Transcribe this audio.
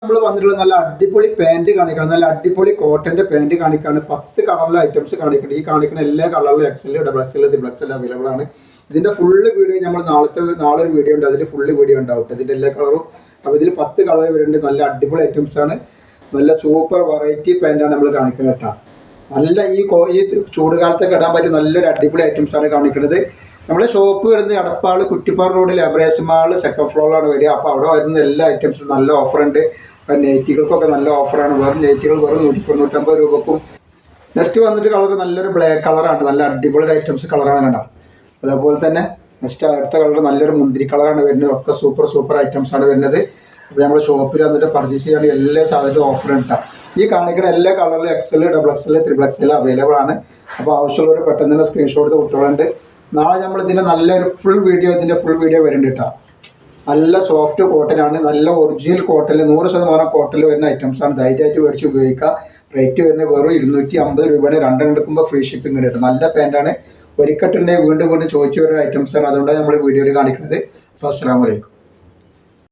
നമ്മൾ വന്നിട്ടുള്ള നല്ല അടിപൊളി പാൻറ് കാണിക്കണം, നല്ല അടിപൊളി കോട്ടന്റെ പാൻറ് കാണിക്കാണ്. 10 കളറിലെ ഐറ്റംസ് കാണിക്കണം. ഈ കാണിക്കുന്ന എല്ലാ കളറിലും XL, XXL, XXL അവൈലബിൾ ആണ്. ഇതിന്റെ ഫുള്ള് വീഡിയോ നമ്മൾ നാളെ ഒരു വീഡിയോ ഉണ്ട്, അതിൽ ഫുള്ള് വീഡിയോ ഉണ്ടാവും ഇതിന്റെ എല്ലാ കളറും. അപ്പോൾ ഇതിൽ 10 കളർ വരുന്നുണ്ട്. നല്ല അടിപൊളി ഐറ്റംസ് ആണ്, നല്ല സൂപ്പർ വെറൈറ്റി പാൻറ്റാണ് നമ്മൾ കാണിക്കുന്നത് കേട്ടോ. നല്ല ഈ ചൂടുകാലത്തൊക്കെ ഇടാൻ പറ്റിയ നല്ലൊരു അടിപൊളി ഐറ്റംസ് ആണ് കാണിക്കുന്നത്. നമ്മുടെ ഷോപ്പ് വരുന്നത് എടപ്പാൾ കുറ്റിപ്പാറ റോഡിൽ എവറേസ്റ്റ് മാൾ സെക്കൻഡ് ഫ്ലോറിലാണ് വരിക. അപ്പോൾ അവിടെ വരുന്ന എല്ലാ ഐറ്റംസും നല്ല ഓഫറുണ്ട്. അപ്പം നെയ്റ്റികൾക്കൊക്കെ നല്ല ഓഫറാണ്. വെറും നെയ്റ്റികൾ വെറും 190 രൂപക്കും. നെക്സ്റ്റ് വന്നിട്ട് കളർ നല്ലൊരു ബ്ലാക്ക് കളറാണ്, നല്ല അടിപൊളി ഐറ്റംസ് കളറാണ് കണ്ടോ. അതേപോലെ തന്നെ നെക്സ്റ്റ് അടുത്ത കളർ നല്ലൊരു മുന്തിരി കളറാണ് വരുന്നത്. ഒക്കെ സൂപ്പർ ഐറ്റംസ് ആണ് വരുന്നത്. അപ്പോൾ നമ്മൾ ഷോപ്പിൽ വന്നിട്ട് പർച്ചേസ് ചെയ്യുകയാണെങ്കിൽ എല്ലാ സാധനവും ഓഫർ ഉണ്ടാകും. ഈ കാണിക്കുന്ന എല്ലാ കളറിലും XL, XXL, XXL അവൈലബിൾ ആണ്. അപ്പോൾ ആവശ്യമുള്ളവർ പെട്ടെന്ന് തന്നെ സ്ക്രീൻഷോട്ട് കുട്ടികളുണ്ട്. നാളെ നമ്മൾ ഇതിൻ്റെ നല്ലൊരു ഫുൾ വീഡിയോ വരുന്നുണ്ട് കേട്ടോ. നല്ല സോഫ്റ്റ് കോട്ടനാണ്, നല്ല ഒറിജിനൽ കോട്ടനിൽ 100% കോട്ടനിൽ വരുന്ന ഐറ്റംസാണ്. ധൈര്യമായിട്ട് മേടിച്ച് ഉപയോഗിക്കുക. റേറ്റ് വരുന്നത് വെറും 250 രൂപയാണ്. രണ്ടെണ്ണം എടുക്കുമ്പോൾ ഫ്രീ ഷിപ്പിംഗ് കിട്ടും. നല്ല പാൻറ്റാണ്. ഒരിക്കട്ടുണ്ടെങ്കിൽ വീണ്ടും ചോദിച്ചു വരുന്ന ഐറ്റംസാണ്. അതുകൊണ്ടാണ് നമ്മൾ വീഡിയോയിൽ കാണിക്കുന്നത്. അസ്സലാമു അലൈക്കും.